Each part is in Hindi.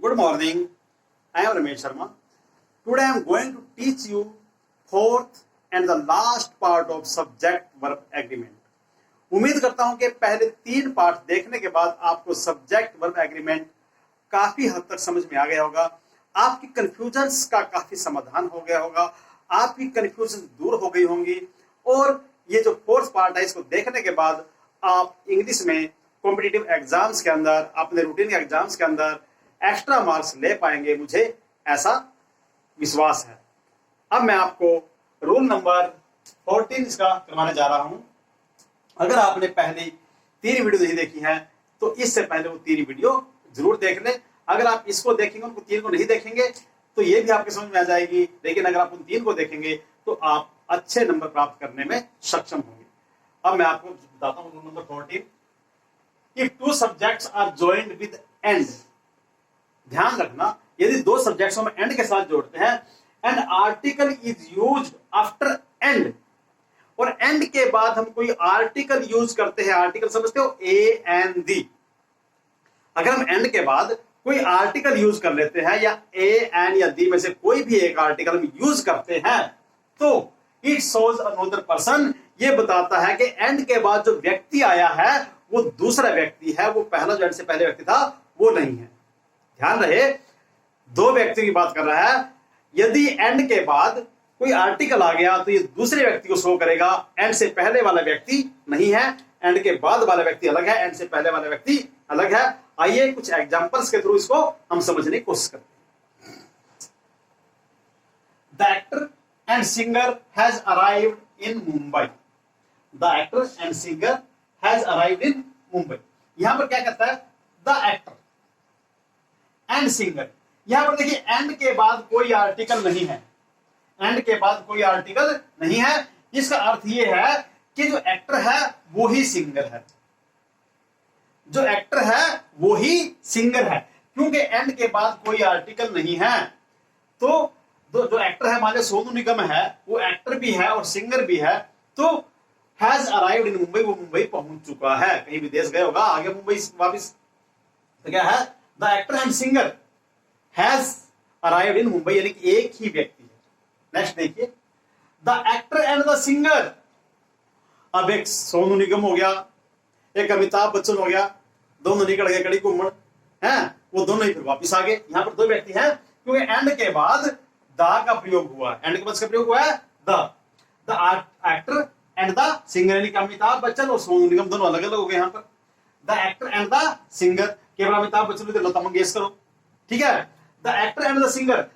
Good morning. I am Ramesh Sharma. Today I am going to teach you fourth and the last part of subject verb agreement. उम्मीद करता हूं कि पहले 3 पार्ट देखने के बाद आपको सब्जेक्ट वर्ब एग्रीमेंट काफी हद तक समझ में आ गया होगा। आपकी कंफ्यूजन्स का काफी समाधान हो गया होगा, आपकी कंफ्यूजन दूर हो गई होंगी और ये जो फोर्थ पार्ट है इसको देखने के बाद आप इंग्लिश में कॉम्पिटिटिव एग्जाम्स के अंदर, अपने रूटीन एग्जाम्स के अंदर एक्स्ट्रा मार्क्स ले पाएंगे, मुझे ऐसा विश्वास है। अब मैं आपको रूल नंबर 14 इसका करवाने जा रहा हूं। अगर आपने पहली 3 वीडियो नहीं देखी है तो इससे पहले वो 3 वीडियो जरूर देख लें। अगर आप इसको देखेंगे, उनको 3 को नहीं देखेंगे तो ये भी आपके समझ में आ जाएगी, लेकिन अगर आप उन 3 को देखेंगे तो आप अच्छे नंबर प्राप्त करने में सक्षम होंगे। अब मैं आपको बताता हूं rule number 14। If 2 subjects are joined with and, ध्यान रखना यदि 2 सब्जेक्ट्स हम एंड के साथ जोड़ते हैं, and article is used after and, और एंड के बाद हम कोई आर्टिकल यूज करते हैं, आर्टिकल समझते हो, ए एन दी। अगर हम एंड के बाद कोई आर्टिकल यूज कर लेते हैं या ए एन या दी में से कोई भी एक आर्टिकल हम यूज करते हैं तो इट शोज अनदर पर्सन, ये बताता है कि एंड के बाद जो व्यक्ति आया है वो दूसरा व्यक्ति है, वो पहला जो एंड से पहले व्यक्ति था वो नहीं है। ध्यान रहे 2 व्यक्तियों की बात कर रहा है। यदि एंड के बाद कोई आर्टिकल आ गया तो ये दूसरे व्यक्ति को शो करेगा, एंड से पहले वाला व्यक्ति नहीं है, एंड के बाद वाला व्यक्ति अलग है, एंड से पहले वाला व्यक्ति अलग है। आइए कुछ एग्जांपल्स के थ्रू इसको हम समझने की कोशिश करते हैं। The actor and singer has arrived in Mumbai. The actor and singer has arrived in Mumbai. यहां पर क्या कहता है? The actor and singer. यहां पर देखिए एंड के बाद कोई आर्टिकल नहीं है, एंड के बाद कोई आर्टिकल नहीं है। इसका अर्थ यह है कि जो एक्टर है वो ही सिंगर है, जो एक्टर है वो ही सिंगर है, क्योंकि एंड के बाद कोई आर्टिकल नहीं है। तो जो एक्टर है, मान लो सोनू निगम है, वो एक्टर भी है और सिंगर भी है, तो हैज अराइव्ड इन मुंबई, वो मुंबई पहुंच चुका है, कहीं विदेश गया होगा, आगे मुंबई वापिस। तो क्या है? The actor and singer has arrived in Mumbai, यानी कि एक ही व्यक्ति है। नेक्स्ट देखिए, the actor and the singer. अब एक सोनू निगम हो गया, एक अमिताभ बच्चन हो गया, दोनों निकल गए कड़ी घूमन है, वो दोनों ही फिर वापिस आ गए। यहां पर 2 व्यक्ति हैं क्योंकि एंड के बाद द का प्रयोग हुआ, एंड के बाद का प्रयोग हुआ है the actor and the singer, यानी कि अमिताभ बच्चन और सोनू निगम दोनों अलग अलग हो गए। यहां पर the actor and the singer, केवल अमिताभ बच्चन को लता मंगेशकर हो, ठीक है। The actor and the singer,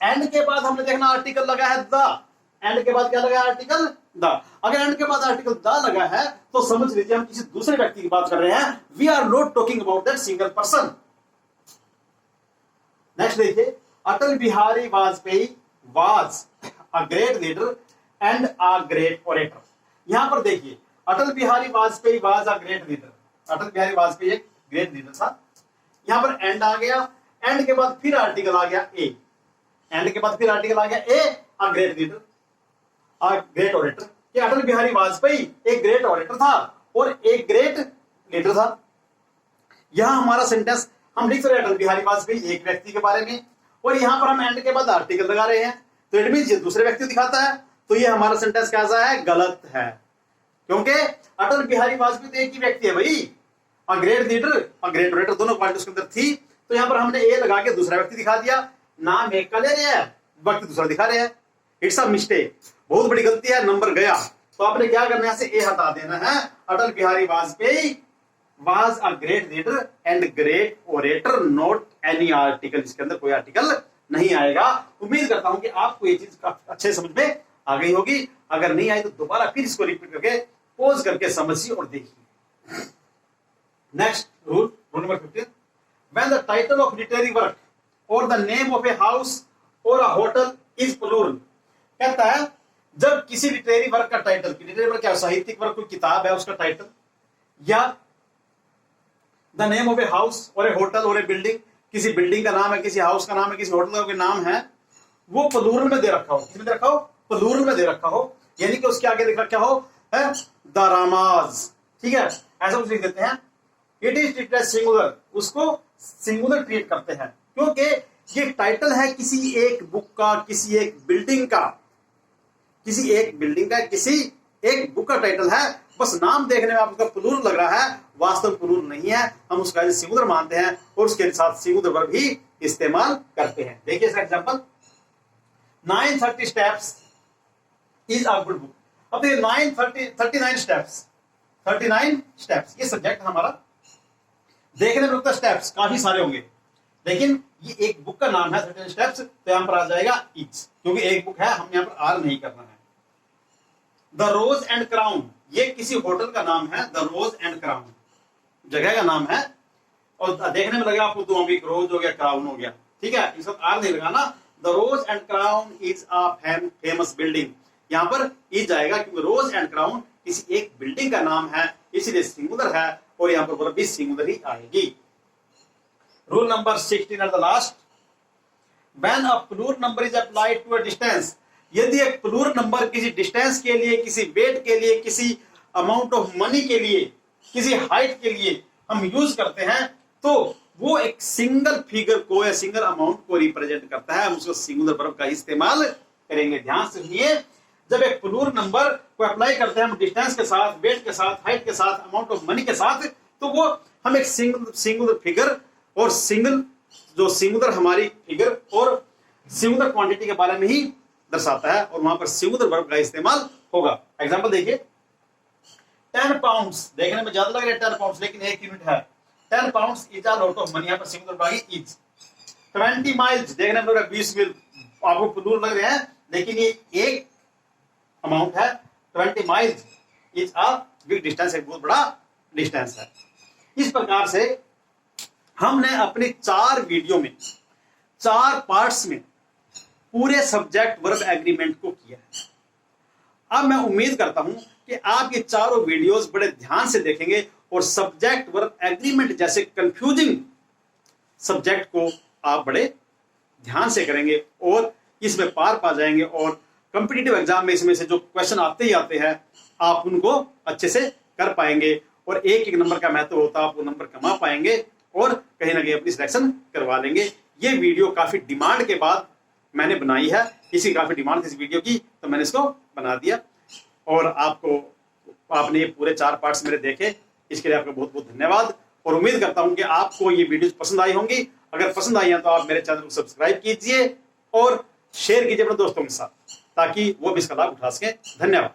and के बाद हमने देखना आर्टिकल लगा है द, एंड के बाद क्या लगा है? Article the. अगर एंड के बाद आर्टिकल द लगा है तो समझ लीजिए हम किसी दूसरे व्यक्ति की बात कर रहे हैं। We are not talking about that single person. Next देखिए, Atal Bihari Vajpayee was a great leader and a great orator. यहां पर देखिए Atal Bihari Vajpayee was a great leader, Atal Bihari Vajpayee एक ग्रेट लीडर था। यहां पर एंड आ गया, एंड के बाद फिर आर्टिकल आ गया ए, एंड के बाद फिर आर्टिकल आ गया a, a great leader, a great orator. कि अटल बिहारी वाजपेयी एक ग्रेट ओरेटर था और एक ग्रेट लीडर था। यहां हमारा सेंटेंस हम लिख रहे हैं अटल बिहारी वाजपेयी एक व्यक्ति के बारे में, और यहां पर हम एंड के बाद आर्टिकल लगा रहे हैं, तो इट मींस ये दूसरे व्यक्ति दिखाता है, तो ये हमारा सेंटेंस कैसा है? गलत है, क्योंकि अटल बिहारी वाजपेयी तो एक ही व्यक्ति है भाई। अ ग्रेट लीडर और ग्रेट ओरेटर दोनों क्वालिटी उसके अंदर थी, तो यहां पर हमने ए लगा के दूसरा व्यक्ति दिखा दिया। नाम एक का ले रहे हैं, व्यक्ति दूसरा दिखा रहे हैं। इट्स अ मिस्टेक, बहुत बड़ी गलती है, नंबर गया। तो आपने क्या करना है? ए हटा देना है। Atal Bihari Vajpayee was a great leader and great orator, not any article. इसके अंदर कोई आर्टिकल नहीं आएगा। उम्मीद करता हूं कि आपको ये चीज अच्छे समझ में आ गई होगी। अगर नहीं आई तो दोबारा फिर इसको रिपीट करके पॉज करके समझिए और देखिए। Next rule number 15, when the title of literary work or the name of a house or a hotel is plural। कहता है जब किसी लिटरेरी वर्क का टाइटल, लिटरेरी वर्क क्या है? साहित्यिक वर्क, कोई किताब है उसका टाइटल, या the name of a house और ए होटल और ए बिल्डिंग, किसी बिल्डिंग का नाम है, किसी हाउस का नाम है, किसी होटल का नाम है, वो प्लूरल में दे रखा हो। किसमें दे रखा हो? प्लूरल में दे रखा हो, यानी कि उसके आगे लिख रखा हो द रामाज, ठीक है, ऐसा कुछ लिख देते हैं। It is treated as singular, उसको सिंगुलर ट्रीट करते हैं। क्योंकि ये टाइटल है किसी एक बुक का, किसी एक बिल्डिंग का, किसी एक बुक का टाइटल है। बस नाम देखने में आपका प्लूरल लग रहा है, वास्तव में प्लूरल नहीं है। हम उसका सिंगुलर मानते हैं और उसके साथ सिंगुलर वर्ब भी इस्तेमाल करते हैं। देखिए इसका example, 930 steps is a good book. अब देखिए 39 स्टेप्स, ये सब्जेक्ट हमारा देखने में लगता है स्टेप्स काफी सारे होंगे, लेकिन ये एक बुक का नाम है 39 स्टेप्स, तो यहां पर आ जाएगा इच, क्योंकि एक बुक है, हम यहां पर आर नहीं करना है। द रोज एंड क्राउन, ये किसी होटल का नाम है, द रोज एंड क्राउन जगह का नाम है, और देखने में लगेगा आपको दो रोज हो गया, क्राउन हो गया, ठीक है, इस वक्त आर नहीं लगाना। The rose and crown is a famous building, यहां पर इज आएगा क्योंकि रोज एंड क्राउन किसी एक बिल्डिंग का नाम है, इसलिए सिंगुलर है और यहां पर वर्ब भी सिंगुलर ही आएगी। Rule number 16 at the last, when a plural number is applied to a distance, यदि एक प्लूरल नंबर किसी डिस्टेंस के लिए, किसी वेट के लिए, किसी अमाउंट ऑफ मनी के लिए, किसी हाइट के लिए हम यूज करते हैं, तो वो एक सिंगल फिगर को या सिंगल अमाउंट को रिप्रेजेंट करता है, हम उसको सिंगुलर वर्ब का इस्तेमाल करेंगे। ध्यान से सुनिए, जब एक प्लूरल नंबर को अप्लाई करते हैं हम डिस्टेंस के साथ, वेट के साथ, हाइट के साथ, अमाउंट ऑफ मनी के साथ, तो वो हम एक सिंगुलर फिगर और सिंगुलर हमारी फिगर और सिंगुलर क्वांटिटी के बारे में ही दर्शाता है, और वहां पर सिंगुलर वर्ब का इस्तेमाल होगा। एग्जांपल देखिए, 10 पाउंड्स, देखने में ज्यादा लग रहा है 10 पाउंड्स, लेकिन 1 यूनिट है। 10 pounds is a lot of money, यहाँ पर सिंगुलर वर्ब इज। 20 माइल्स, देखने में 20 मील, आपको प्लूरल लग रहे हैं, लेकिन ये एक अमाउंट है। 20 miles is a big distance, एक बहुत बड़ा डिस्टेंस है। इस प्रकार से हमने अपनी 4 वीडियो में 4 पार्ट्स में पूरे सब्जेक्ट वर्ब एग्रीमेंट को किया है। अब मैं उम्मीद करता हूं कि आप ये चारों वीडियोस बड़े ध्यान से देखेंगे और सब्जेक्ट वर्ब एग्रीमेंट जैसे कंफ्यूजिंग सब्जेक्ट को आप बड़े ध्यान से करेंगे और इसमें पार पा जाएंगे, और कॉम्पिटिटिव एग्जाम में इसमें से जो क्वेश्चन आते ही आते हैं आप उनको अच्छे से कर पाएंगे, और एक एक नंबर का महत्व होता है, आप वो नंबर कमा पाएंगे और कहीं ना कहीं अपनी सिलेक्शन करवा लेंगे। ये वीडियो काफी डिमांड के बाद मैंने बनाई है, इसकी काफी डिमांड थी इस वीडियो की, तो मैंने इसको बना दिया, और आपने ये पूरे 4 पार्ट्स मेरे देखे, इसके लिए आपका बहुत बहुत धन्यवाद। और उम्मीद करता हूं कि आपको ये वीडियोस पसंद आई होंगी। अगर पसंद आई है तो आप मेरे चैनल को सब्सक्राइब कीजिए और शेयर कीजिए अपने दोस्तों के साथ, ताकि वो भी इसका लाभ उठा सकें। धन्यवाद।